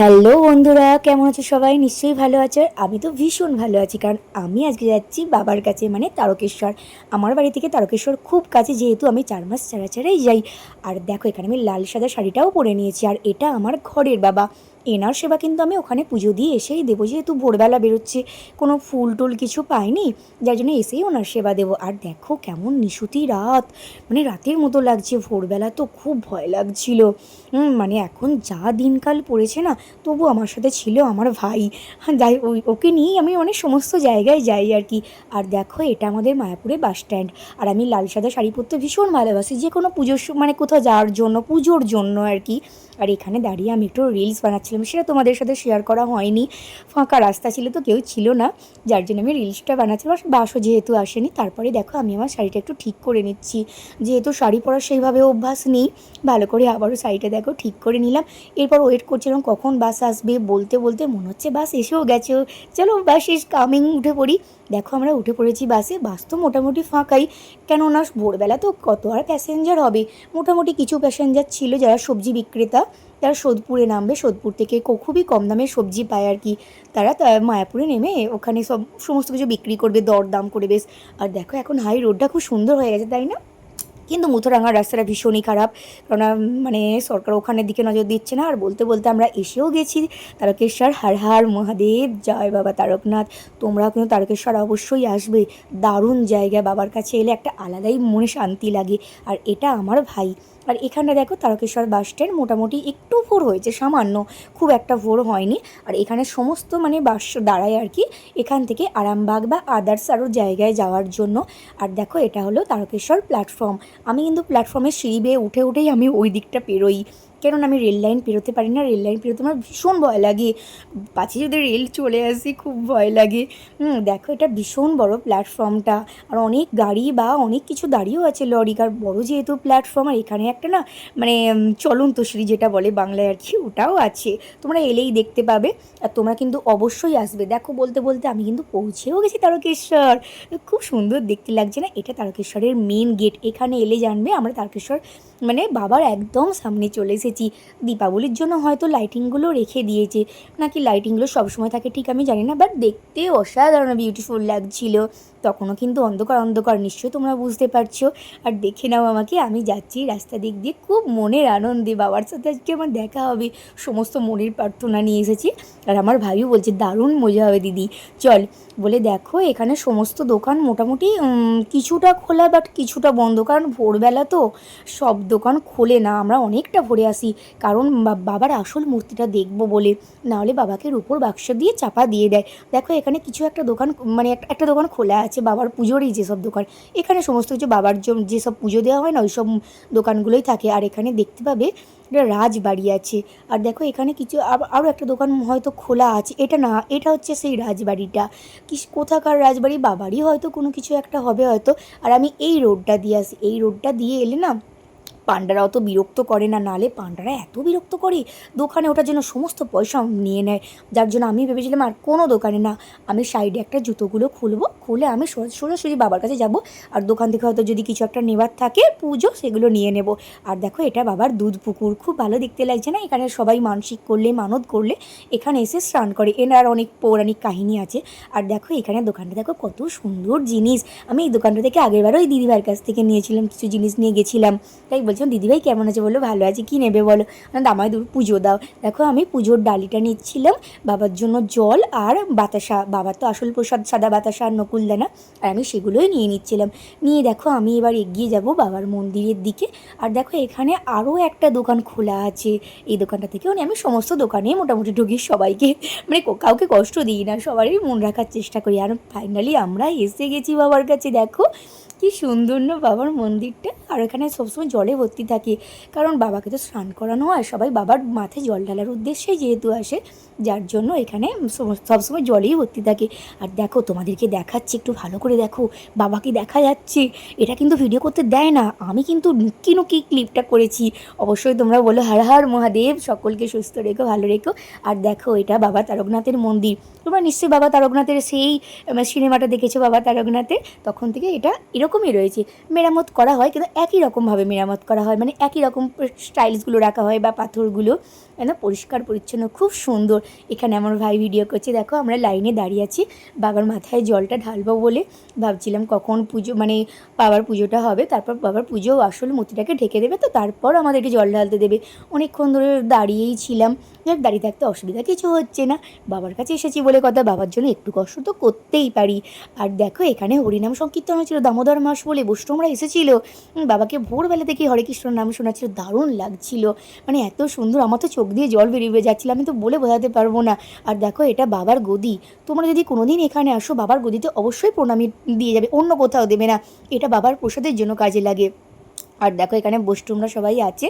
Hello বন্ধুরা, কেমন আছো সবাই? নিশ্চয়ই ভালো আছো। আমি তো ভীষণ ভালো আছি, কারণ আমি আজকে যাচ্ছি বাবার কাছে, মানে তারকেশ্বর। আমার বাড়ি থেকে তারকেশ্বর খুব কাছে, যেহেতু আমি 4 মাস ছাড়া ছাড়াই যাই। আর দেখো, এখানে আমি লাল সাদা শাড়িটাও পরে নিয়েছি, আর এটা আমার ঘরের বাবা। এনার সেবা কিন্তু আমি ওখানে পুজো দিয়ে এসেই দেবো, যেহেতু ভোরবেলা বেরোচ্ছে, কোনো ফুল টুল কিছু পাইনি, যার জন্য এসেই ওনার সেবা দেবো। আর দেখো কেমন নিশুতি রাত, মানে রাতের মতো লাগছে। ভোরবেলা তো খুব ভয় লাগছিল। মানে এখন যা দিনকাল পড়েছে না, তবু আমার সাথে ছিল আমার ভাই। হ্যাঁ, যাই ওকে নিয়েই আমি অনেক সমস্ত জায়গায় যাই আর কি। আর দেখো, এটা আমাদের মায়াপুরে বাস স্ট্যান্ড। আর আমি লাল সাদা শাড়ি পরতে ভীষণ ভালোবাসি, যে কোনো পুজোর মানে কোথাও যাওয়ার জন্য, পুজোর জন্য আর কি। আর এখানে দাঁড়িয়ে আমি একটু রিলস বানাচ্ছিলাম, সেটা তোমাদের সাথে শেয়ার করা হয়নি। ফাঁকা রাস্তা ছিল তো, কেউ ছিল না, যার জন্য আমি রিলসটা বানাচ্ছিলাম। আর বাসও যেহেতু আসেনি, তারপরে দেখো আমি আমার শাড়িটা একটু ঠিক করে নিচ্ছি, যেহেতু শাড়ি পরার সেইভাবে অভ্যাস নেই। ভালো করে আবারও শাড়িটা দেখো ঠিক করে নিলাম। এরপর ওয়েট করছিলাম কখন বাস আসবে, বলতে বলতে মনে হচ্ছে বাস এসেও গেছে। চলো, বাস ইজ কামিং, উঠে পড়ি। দেখো আমরা উঠে পড়েছি বাসে। বাস তো মোটামুটি ফাঁকাই, কেননা ভোরবেলা তো কত আর প্যাসেঞ্জার হবে। মোটামুটি কিছু প্যাসেঞ্জার ছিল যারা সবজি বিক্রেতা, তারা সোদপুরে নামবে, সোদপুর থেকে খুবই কম দামে সবজি পায় আর কি। তারা মায়াপুরে নেমে ওখানে সমস্ত কিছু বিক্রি করবে, দরদাম করে বেশ। আর দেখো এখন হাই রোডটা খুব সুন্দর হয়ে গেছে, তাই না? কিন্তু মুথারাঙ্গার রাস্তাটা ভীষণই খারাপ, কারণ মানে সরকার ওখানের দিকে নজর দিচ্ছে না। আর বলতে বলতে আমরা এসেও গেছি তারকেশ্বর। হর হর মহাদেব, জয় বাবা তারকনাথ। তোমরাও কিন্তু তারকেশ্বর অবশ্যই আসবে, দারুণ জায়গা। বাবার কাছে এলে একটা আলাদাই মনে শান্তি লাগে। আর এটা আমার ভাই। আর এখানে দেখো তারকেশ্বর বাস স্ট্যান্ড মোটামুটি একটু ভোর হয়েছে, সামান্য, খুব একটা ভোর হয়নি। আর এখানে সমস্ত মানে বাস দাঁড়ায় আর কি, এখান থেকে আরামবাগ বা আদার্স আরও জায়গায় যাওয়ার জন্য। আর দেখো, এটা হলো তারকেশ্বর প্ল্যাটফর্ম। আমি কিন্তু প্ল্যাটফর্মের সিঁড়ি বেয়ে উঠে উঠেই আমি ওই দিকটা পেরোই, কেননা আমি রেল লাইন পেরোতে পারি না। রেল লাইন পেরোতে আমার ভীষণ ভয় লাগে, পাছে যদি রেল চলে আসে খুব ভয় লাগে। দেখো, এটা ভীষণ বড় প্ল্যাটফর্মটা। আর অনেক গাড়ি বা অনেক কিছু দাঁড়িয়েও আছে, লরি। আর বড় যেহেতু প্ল্যাটফর্ম, আর এখানে একটা না মানে চলন্ত সিঁড়ি যেটা বলে বাংলায় আর কি, ওটাও আছে। তোমরা এলেই দেখতে পাবে। আর তোমরা কিন্তু অবশ্যই আসবে। দেখো, বলতে বলতে আমি কিন্তু পৌঁছেও গেছি তারকেশ্বর। খুব সুন্দর দেখতে লাগছে না? এটা তারকেশ্বরের মেন গেট। এখানে এলে জানবে আমরা তারকেশ্বর মানে বাবার একদম সামনে চলে এসেছি। দীপাবলির জন্য হয়তো লাইটিংগুলো রেখে দিয়েছে, নাকি লাইটিংগুলো সবসময় থাকে ঠিক আমি জানি না, বাট দেখতে অসাধারণ বিউটিফুল লাগছিল। তখনও কিন্তু অন্ধকার অন্ধকার, নিশ্চয়ই তোমরা বুঝতে পারছো। আর দেখে নাও আমাকে, আমি যাচ্ছি রাস্তা দিক দিয়ে খুব মনের আনন্দে। বাবার সাথে আজকে আমার দেখা হবে, সমস্ত মনের প্রার্থনা নিয়ে এসেছি। আর আমার ভাইও বলছে দারুণ মজা হবে দিদি, চল। বলে দেখো, এখানে সমস্ত দোকান মোটামুটি কিছুটা খোলা, বাট কিছুটা বন্ধ, কারণ ভোরবেলা তো সব দোকান খোলে না। আমরা অনেকটা ভোরে আসি, কারণ বাবার আসল মূর্তিটা দেখবো বলে, নাহলে বাবাকে রূপোর বাক্স দিয়ে চাপা দিয়ে দেয়। দেখো, এখানে কিছু একটা দোকান, মানে একটা দোকান খোলা আছে বাবার পুজোরই যেসব দোকান। এখানে সমস্ত কিছু বাবার যেসব পুজো দেওয়া হয় না, ওই সব দোকানগুলোই থাকে। আর এখানে দেখতে পাবে একটা রাজবাড়ি আছে। আর দেখো, এখানে কিছু আরও একটা দোকান হয়তো খোলা আছে। এটা না, এটা হচ্ছে সেই রাজবাড়িটা। কোথাকার রাজবাড়ি, বাবারই হয়তো কোনো কিছু একটা হবে হয়তো। আর আমি এই রোডটা দিয়ে আসি, এই রোডটা দিয়ে এলে না পান্ডারা অত বিরক্ত করে না, নালে পান্ডারা এত বিরক্ত করে, দোকানে ওঠার জন্য সমস্ত পয়সা নিয়ে নেয়। যার জন্য আমি ভেবেছিলাম আর কোনো দোকানে না, আমি সাইডে একটা জুতোগুলো খুলবো, খুলে আমি সোজাসুজি বাবার কাছে যাব। আর দোকান থেকে হয়তো যদি কিছু একটা নেবার থাকে পুজো, সেগুলো নিয়ে নেব। আর দেখো, এটা বাবার দুধ পুকুর, খুব ভালো দেখতে লাগছে না? এখানে সবাই মানসিক করলে, মানত করলে এখানে এসে স্নান করে। এনার অনেক পৌরাণিক কাহিনী আছে। আর দেখো, এখানে দোকানটা দেখো কত সুন্দর জিনিস। আমি এই দোকানটা থেকে আগেরবারও ওই দিদিভাইয়ের কাছ থেকে নিয়েছিলাম, কিছু জিনিস নিয়ে গেছিলাম। তাই বলছিলাম দিদিভাই কেমন আছে, বললো ভালো আছে, কী নেবে বলো। আমায় পুজো দাও। দেখো, আমি পুজোর ডালিটা নিচ্ছিলাম, বাবার জন্য জল আর বাতাসা, বাবার তো আসল প্রসাদ সাদা বাতাসা আর নকুলদানা, আর আমি সেগুলোই নিয়ে নিচ্ছিলাম। নিয়ে দেখো, আমি এবার এগিয়ে যাব বাবার মন্দিরের দিকে। আর দেখো, এখানে আরও একটা দোকান খোলা আছে। এই দোকানটা থেকেও আমি সমস্ত দোকানে মোটামুটি ঢুকি, সবাইকে মানে কাউকে কষ্ট দিই না, সবারই মন রাখার চেষ্টা করি। আর ফাইনালি আমরা এসে গেছি বাবার কাছে। দেখো কি সুন্দর না বাবার মন্দিরটা। আর এখানে সবসময় জলে ভর্তি থাকে, কারণ বাবাকে তো স্নান করানো হয়, সবাই বাবার মাথায় জল ঢালার উদ্দেশ্যেই যেহেতু আসে, যার জন্য এখানে সবসময় জলেই ভর্তি থাকে। আর দেখো, তোমাদেরকে দেখাচ্ছি, একটু ভালো করে দেখো, বাবাকে দেখা যাচ্ছে। এটা কিন্তু ভিডিও করতে দেয় না, আমি কিন্তু লুকি ক্লিপটা করেছি। অবশ্যই তোমরা বলো হর হর মহাদেব, সকলকে সুস্থ রেখো, ভালো রেখো। আর দেখো, এটা বাবা তারকনাথের মন্দির। তোমরা নিশ্চয়ই বাবা তারকনাথের সেই সিনেমাটা দেখেছো, বাবা তারকনাথের, তখন থেকে এটা এরকম রকমই রয়েছে, মেরামত করা হয় কিন্তু একই রকমভাবে মেরামত করা হয়, মানে একই রকম স্টাইলসগুলো রাখা হয় বা পাথরগুলো একদম পরিষ্কার পরিচ্ছন্ন, খুব সুন্দর। এখানে আমার ভাই ভিডিও করছে, দেখো আমরা লাইনে দাঁড়িয়ে আছি বাবার মাথায় জলটা ঢালবো বলে, ভাবছিলাম কখন পুজো মানে বাবার পুজোটা হবে, তারপর বাবার পুজো আসল মূর্তিটাকে ঢেকে দেবে, তো তারপর আমাদেরকে জল ঢালতে দেবে। অনেকক্ষণ ধরে দাঁড়িয়েই ছিলাম, যাক দাঁড়িয়ে থাকতে অসুবিধা কিছু হচ্ছে না, বাবার কাছে এসেছি বলে কথা, বাবার জন্য একটু কষ্ট তো করতেই পারি। আর দেখো এখানে হরিনাম সংকীর্তন হয়েছিল, দামোদর মাস বলে বৈষ্ণবরা এসেছিল, বাবাকে ভোরবেলা থেকে হরে কৃষ্ণ নাম শোনাচ্ছিল, দারুণ লাগছিল, মানে এত সুন্দর, আমার তো চোখ দিয়ে জল বেরিয়ে যাচ্ছিল, আমি তো বলে বোঝাতে পারবো না। আর দেখো এটা বাবার গদি, তোমরা যদি কোনোদিন এখানে আসো বাবার গদিতে অবশ্যই প্রণামী দিয়ে যাবে, অন্য কোথাও দেবে না, এটা বাবার প্রসাদের জন্য কাজে লাগে। আর দেখো এখানে বৈষ্ণবরা সবাই আছে,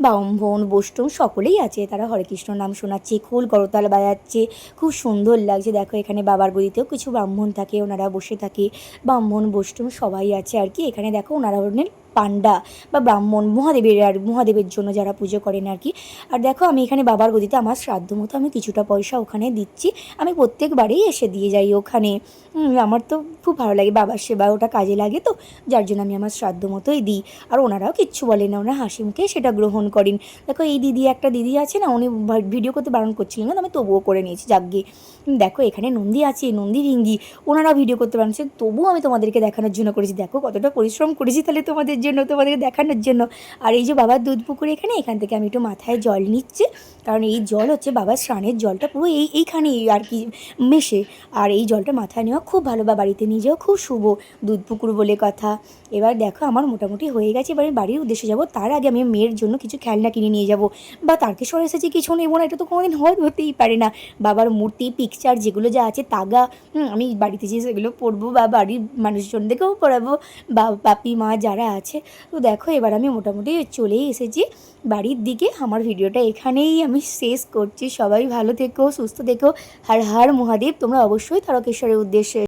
ব্রাহ্মণ বৈষ্ণব সকলেই আছে, তারা হরে কৃষ্ণ নাম শোনাচ্ছে, খোল করতাল বাজাচ্ছে, খুব সুন্দর লাগছে। দেখো এখানে বাবার গদিতেও কিছু ব্রাহ্মণ থাকে, ওনারা বসে থাকে, ব্রাহ্মণ বৈষ্ণব সবাই আছে আর কি। এখানে দেখো ওনারা হলেন পান্ডা বা ব্রাহ্মণ, মহাদেবের আর মহাদেবের জন্য যারা পুজো করেন আর কি। আর দেখো আমি এখানে বাবার গদিতে আমার শ্রাদ্ধ মতো আমি কিছুটা পয়সা ওখানে দিচ্ছি, আমি প্রত্যেকবারেই এসে দিয়ে যাই ওখানে, আমার তো খুব ভালো লাগে, বাবার সেবা ওটা কাজে লাগে, তো যার জন্য আমি আমার শ্রাদ্ধ মতোই দিই। আর ওনারাও কিচ্ছু বলেন না, ওনারা হাসি মুখে সেটা গ্রহণ করেন। দেখো এই একটা দিদি আছে না, উনি ভিডিও করতে বারণ করছিলেন না, আমি তবুও করে নিয়েছি যাকগে। দেখো এখানে নন্দী আছে, নন্দী রিঙ্গি, ওনারাও ভিডিও করতে বারণছে, তবুও আমি তোমাদেরকে দেখানোর জন্য করেছি, দেখো কতটা পরিশ্রম করেছি তাহলে তোমাদের জন্য, তোমাদেরকে দেখানোর জন্য। আর এই যে বাবার দুধ পুকুর এখান থেকে আমি একটু মাথায় জল নিচ্ছি, কারণ এই জল হচ্ছে বাবার স্নানের জলটা পুরো এইখানেই আর কি মেশে, আর এই জলটা মাথায় নেওয়া খুব ভালো, বা বাড়িতে নিয়ে যাওয়া খুব শুভ, দুধ পুকুর বলে কথা। এবার দেখো আমার মোটামুটি হয়ে গেছে, এবার বাড়ির উদ্দেশ্যে যাবো, তার আগে আমি মেয়ের জন্য কিছু খেলনা কিনে নিয়ে যাব, বা তারকেশ্বর এসেছি কিছু নেবো না, এটা তো কোনোদিন হতেই পারে না। বাবার মূর্তি পিকচার যেগুলো যা আছে তাগা, আমি বাড়িতে যেয়ে সেগুলো পরবো বা বাড়ির মানুষজনদেরকেও পরাবো, বা বাপি মা যারা আছে। তো দেখো এবার আমি মোটামুটি চলেই এসেছি বাড়ির দিকে, আমার ভিডিওটা এখানেই আমি শেষ করছি। সবাই ভালো থেকো, সুস্থ থেকো, হর হর মহাদেব। তোমরা অবশ্যই তারকেশ্বরের উদ্দেশ্যে